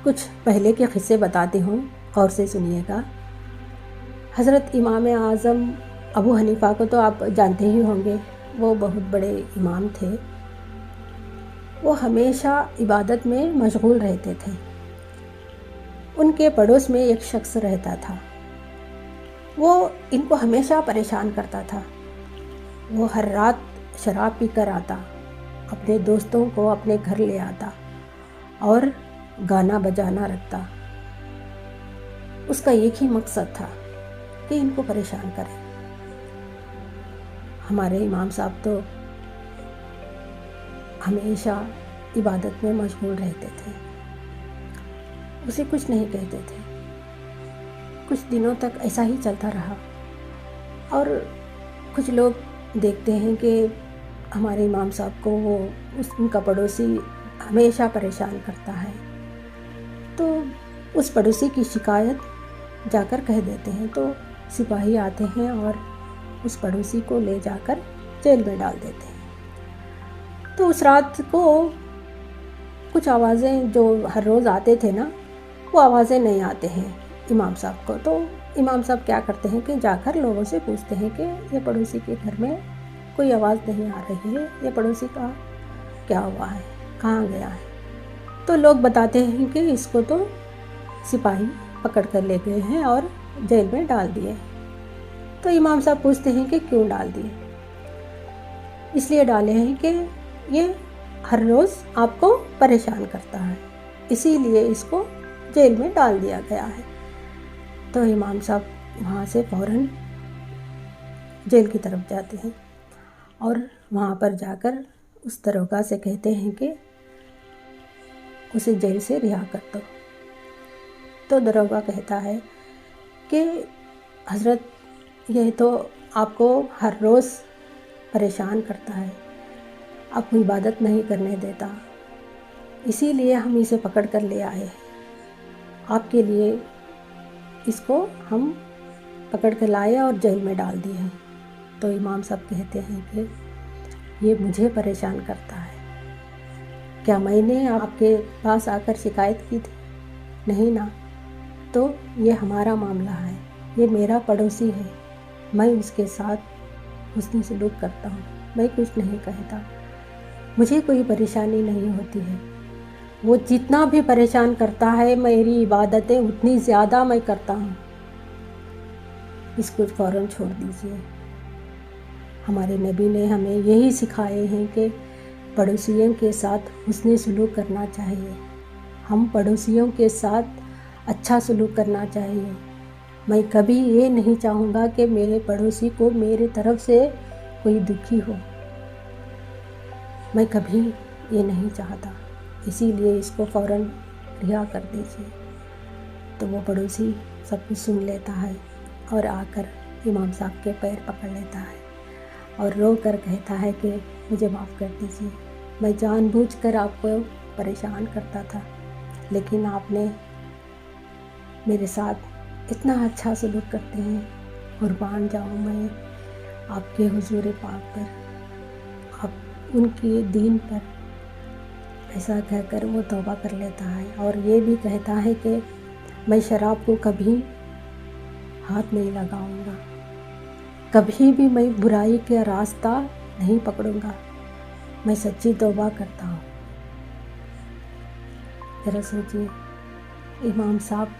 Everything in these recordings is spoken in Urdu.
کچھ پہلے کے قصے بتاتی ہوں، غور سے سنیے گا۔ حضرت امام اعظم ابو حنیفہ کو تو آپ جانتے ہی ہوں گے، وہ بہت بڑے امام تھے۔ وہ ہمیشہ عبادت میں مشغول رہتے تھے۔ ان کے پڑوس میں ایک شخص رہتا تھا، وہ ان کو ہمیشہ پریشان کرتا تھا۔ وہ ہر رات شراب پی کر آتا، اپنے دوستوں کو اپنے گھر لے آتا اور گانا بجانا رکھتا۔ اس کا ایک ہی مقصد تھا کہ ان کو پریشان کرے۔ ہمارے امام صاحب تو ہمیشہ عبادت میں مشغول رہتے تھے، اسے کچھ نہیں کہتے تھے۔ کچھ دنوں تک ایسا ہی چلتا رہا، اور کچھ لوگ دیکھتے ہیں کہ ہمارے امام صاحب کو ان کا پڑوسی ہمیشہ پریشان کرتا ہے، تو اس پڑوسی کی شکایت جا کر کہہ دیتے ہیں، تو سپاہی آتے ہیں اور اس پڑوسی کو لے جا کر جیل میں ڈال دیتے ہیں۔ تو اس رات کو کچھ آوازیں جو ہر روز آتے تھے نا، وہ آوازیں نہیں آتے ہیں امام صاحب کو۔ تو امام صاحب کیا کرتے ہیں کہ جا کر لوگوں سے پوچھتے ہیں کہ یہ پڑوسی کے گھر میں کوئی آواز نہیں آ رہی ہے، یہ پڑوسی کا کیا ہوا ہے، کہاں گیا ہے؟ تو لوگ بتاتے ہیں کہ اس کو تو سپاہی پکڑ کر لے گئے ہیں اور جیل میں ڈال دیے۔ تو امام صاحب پوچھتے ہیں کہ کیوں ڈال دیے؟ اس لیے ڈالے ہیں کہ یہ ہر روز آپ کو پریشان کرتا ہے، اسی لیے اس کو جیل میں ڈال دیا گیا ہے۔ تو امام صاحب وہاں سے فوراً جیل کی طرف جاتے ہیں اور وہاں پر جا کر اس داروغہ سے کہتے ہیں کہ اسے جیل سے رہا کر دو۔ تو داروغہ کہتا ہے کہ حضرت یہ تو آپ کو ہر روز پریشان کرتا ہے، آپ کو عبادت نہیں کرنے دیتا، اسی لیے ہم اسے پکڑ کر لے آئے، آپ کے لیے اس کو ہم پکڑ کر لائے اور جیل میں ڈال دیے ہیں۔ تو امام صاحب کہتے ہیں کہ یہ مجھے پریشان کرتا ہے، کیا میں نے آپ کے پاس آ کر شکایت کی تھی؟ نہیں نا، تو یہ ہمارا معاملہ ہے، یہ میرا پڑوسی ہے، میں اس کے ساتھ حسن سلوک کرتا ہوں، میں کچھ نہیں کہتا، مجھے کوئی پریشانی نہیں ہوتی ہے، وہ جتنا بھی پریشان کرتا ہے میری عبادتیں اتنی زیادہ میں کرتا ہوں، اس کو فوراً چھوڑ دیجیے۔ ہمارے نبی نے ہمیں یہی سکھائے ہیں کہ پڑوسیوں کے ساتھ حسن سلوک کرنا چاہیے، ہم پڑوسیوں کے ساتھ اچھا سلوک کرنا چاہیے۔ میں کبھی یہ نہیں چاہوں گا کہ میرے پڑوسی کو میری طرف سے کوئی دکھی ہو، میں کبھی یہ نہیں چاہتا، اسی لیے اس کو فوراً رہا کر دیجیے۔ تو وہ پڑوسی سب کچھ سن لیتا ہے اور آ کر امام صاحب کے پیر پکڑ لیتا ہے اور رو کر کہتا ہے کہ مجھے معاف کر دیجیے، میں جان بوجھ کر آپ کو پریشان کرتا تھا، لیکن آپ نے میرے ساتھ اتنا اچھا سلوک کرتے ہیں، قربان جاؤں میں آپ کے حضور پاک پر، آپ ان کے دین پر، ایسا کہہ کر وہ توبہ کر لیتا ہے اور یہ بھی کہتا ہے کہ میں شراب کو کبھی ہاتھ نہیں لگاؤں گا، کبھی بھی میں برائی کا راستہ نہیں پکڑوں گا، میں سچی توبہ کرتا ہوں۔ ذرا سوچیے، امام صاحب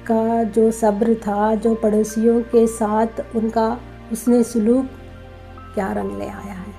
کا جو صبر تھا، جو پڑوسیوں کے ساتھ ان کا حسن سلوک کیا رنگ لے آیا ہے۔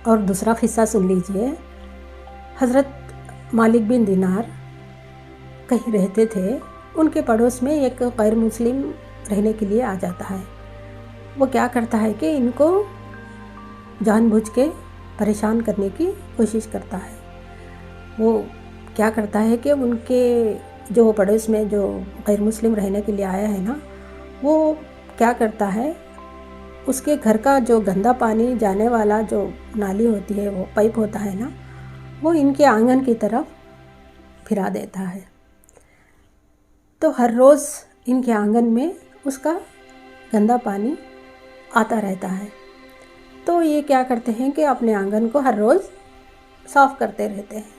اور دوسرا قصہ سن لیجئے۔ حضرت مالک بن دینار کہیں رہتے تھے، ان کے پڑوس میں ایک غیر مسلم رہنے کے لیے آ جاتا ہے۔ وہ کیا کرتا ہے کہ ان کو جان بوجھ کے پریشان کرنے کی کوشش کرتا ہے۔ وہ کیا کرتا ہے کہ ان کے جو پڑوس میں جو غیر مسلم رہنے کے لیے آیا ہے نا، وہ کیا کرتا ہے، اس کے گھر کا جو گندا پانی جانے والا جو نالی ہوتی ہے، وہ پائپ ہوتا ہے نا، وہ ان کے آنگن کی طرف پھرا دیتا ہے۔ تو ہر روز ان کے آنگن میں اس کا گندا پانی آتا رہتا ہے۔ تو یہ کیا کرتے ہیں کہ اپنے آنگن کو ہر روز صاف کرتے رہتے ہیں۔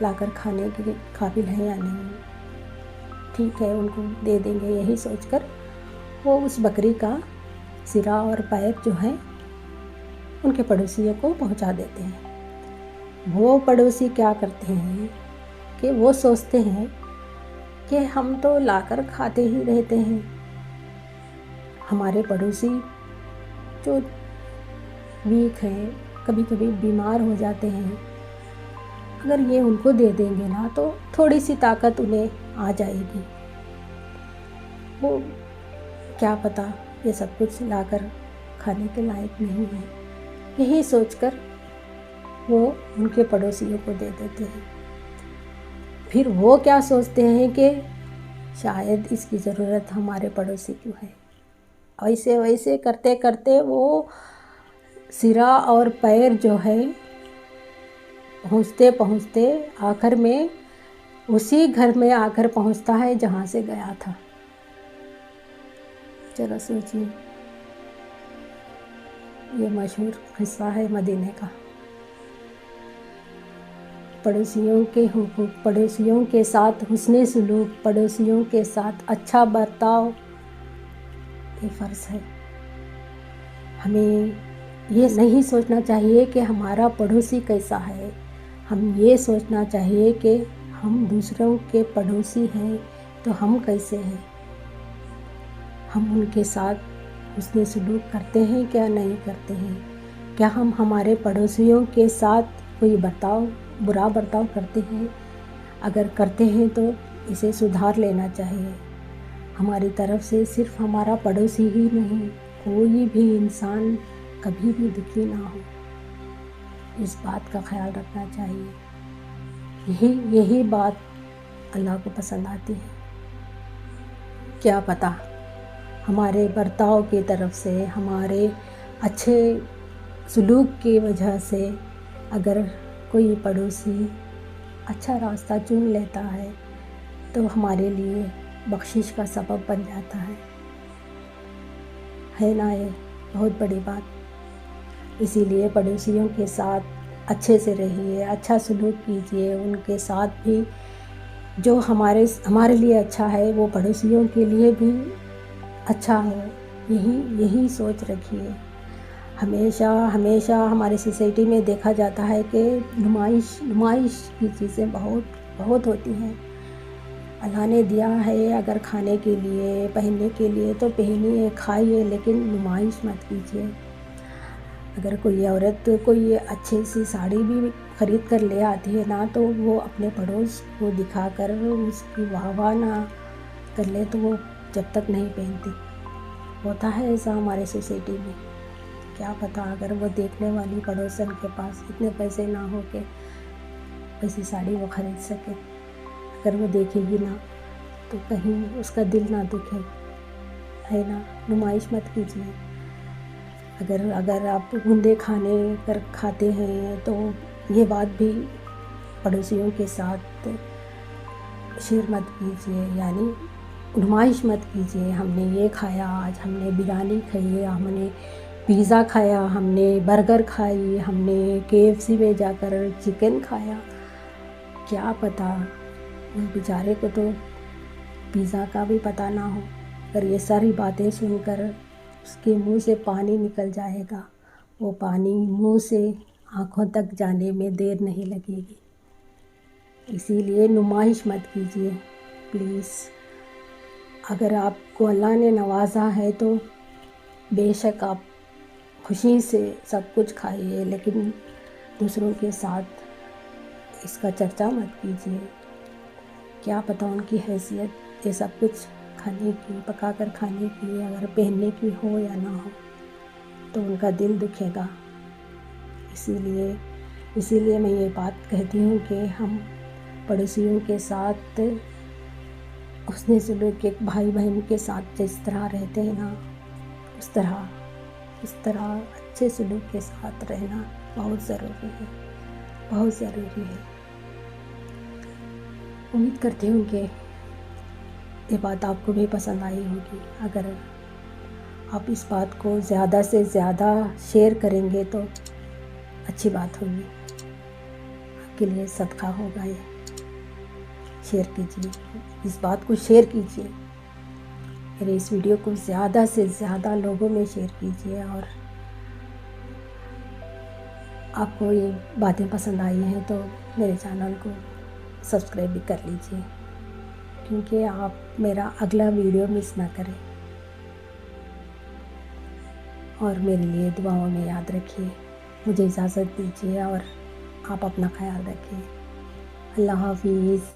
لا کر کھانے کے قابل ہیں یا نہیں، ٹھیک ہے ان کو دے دیں گے، یہی سوچ کر وہ اس بکری کا سرا اور پیر جو ہے ان کے پڑوسیوں کو پہنچا دیتے ہیں۔ وہ پڑوسی کیا کرتے ہیں کہ وہ سوچتے ہیں کہ ہم تو لا کر کھاتے ہی رہتے ہیں، ہمارے پڑوسی جو ویک ہیں، کبھی کبھی بیمار ہو جاتے ہیں، اگر یہ ان کو دے دیں گے نا تو تھوڑی سی طاقت انہیں آ جائے گی۔ وہ کیا پتہ یہ سب کچھ لا کر کھانے کے لائق نہیں ہے، یہی سوچ کر وہ ان کے پڑوسیوں کو دے دیتے ہیں۔ پھر وہ کیا سوچتے ہیں کہ شاید اس کی ضرورت ہمارے پڑوسی کو ہے، ایسے ویسے کرتے کرتے وہ سرا اور پیر جو ہے پہنچتے پہنچتے آخر میں اسی گھر میں آ کر پہنچتا ہے جہاں سے گیا تھا۔ ذرا سوچیے، یہ مشہور قصہ ہے مدینے کا۔ پڑوسیوں کے حقوق، پڑوسیوں کے ساتھ حسن سلوک، پڑوسیوں کے ساتھ اچھا برتاؤ یہ فرض ہے۔ ہمیں یہ نہیں سوچنا چاہیے کہ ہمارا پڑوسی کیسا ہے، ہم یہ سوچنا چاہیے کہ ہم دوسروں کے پڑوسی ہیں تو ہم کیسے ہیں، ہم ان کے ساتھ حسن سلوک کرتے ہیں کیا نہیں کرتے ہیں، کیا ہم ہمارے پڑوسیوں کے ساتھ کوئی برا برتاؤ کرتے ہیں، اگر کرتے ہیں تو اسے سدھار لینا چاہیے۔ ہماری طرف سے صرف ہمارا پڑوسی ہی نہیں، کوئی بھی انسان کبھی بھی دکھی نہ ہو، اس بات کا خیال رکھنا چاہیے۔ یہی بات اللہ کو پسند آتی ہے۔ کیا پتہ ہمارے برتاؤ کی طرف سے، ہمارے اچھے سلوک کی وجہ سے اگر کوئی پڑوسی اچھا راستہ چن لیتا ہے تو ہمارے لیے بخشش کا سبب بن جاتا ہے نا، یہ بہت بڑی بات۔ اسی لیے پڑوسیوں کے ساتھ اچھے سے رہیے، اچھا سلوک کیجیے، ان کے ساتھ بھی جو ہمارے لیے اچھا ہے وہ پڑوسیوں کے لیے بھی اچھا ہو، یہی سوچ رکھیے۔ ہمیشہ ہماری سوسائٹی میں دیکھا جاتا ہے کہ نمائش کی چیزیں بہت ہوتی ہیں۔ اللہ نے دیا ہے اگر کھانے کے لیے، پہننے کے لیے تو پہنیے، کھائیے، لیکن نمائش مت کیجیے۔ اگر کوئی عورت کوئی اچھی سی ساڑی بھی خرید کر لے آتی ہے نا تو وہ اپنے پڑوس کو دکھا کر اس کی واہ نہ کر لے تو وہ جب تک نہیں پہنتی۔ ہوتا ہے ایسا ہمارے سوسائٹی میں۔ کیا پتہ اگر وہ دیکھنے والی پڑوسن کے پاس اتنے پیسے نہ ہو کہ ایسی ساڑی وہ خرید سکے، اگر وہ دیکھے گی نا تو کہیں اس کا دل نہ دکھے، ہے نا۔ نمائش مت کیجیے۔ اگر آپ گندے کھاتے ہیں تو یہ بات بھی پڑوسیوں کے ساتھ شیئر مت کیجیے، یعنی نمائش مت کیجیے۔ ہم نے یہ کھایا، آج ہم نے بریانی کھائی، ہم نے پیزا کھایا، ہم نے برگر کھائی، ہم نے KFC میں جا کر چکن کھایا۔ کیا پتہ اس بیچارے کو تو پیزا کا بھی پتہ نہ ہو، اگر یہ ساری باتیں سن کر اس کے منہ سے پانی نکل جائے گا، وہ پانی منہ سے آنکھوں تک جانے میں دیر نہیں لگے گی۔ اسی لیے نمائش مت کیجیے پلیز۔ اگر آپ کو اللہ نے نوازا ہے تو بے شک آپ خوشی سے سب کچھ کھائیے، لیکن دوسروں کے ساتھ اس کا چرچا مت کیجیے۔ کیا پتہ ان کی حیثیت یہ سب کچھ کھانے کی، پکا کر کھانے کی، اگر پہننے کی ہو یا نہ ہو تو ان کا دل دکھے گا۔ اسی لیے میں یہ بات کہتی ہوں کہ ہم پڑوسیوں کے ساتھ حسن سلوک، ایک بھائی بہن کے ساتھ جس طرح رہتے ہیں نا اس طرح اچھے سلوک کے ساتھ رہنا بہت ضروری ہے۔ امید کرتی ہوں کہ یہ بات آپ کو بھی پسند آئی ہوگی۔ اگر آپ اس بات کو زیادہ سے زیادہ شیئر کریں گے تو اچھی بات ہوگی۔ آپ کے لیے صدقہ ہوگا یہ. شیئر کیجیے، اس بات کو شیئر کیجیے، میرے اس ویڈیو کو زیادہ سے زیادہ لوگوں میں شیئر کیجیے. اور آپ کو یہ باتیں پسند آئی ہیں تو میرے چینل کو سبسکرائب بھی کر لیجیے، کیونکہ آپ میرا اگلا ویڈیو مس نہ کریں. اور میرے لیے دعاؤں میں یاد رکھیے. مجھے اجازت دیجیے اور آپ اپنا خیال رکھیں. اللہ حافظ.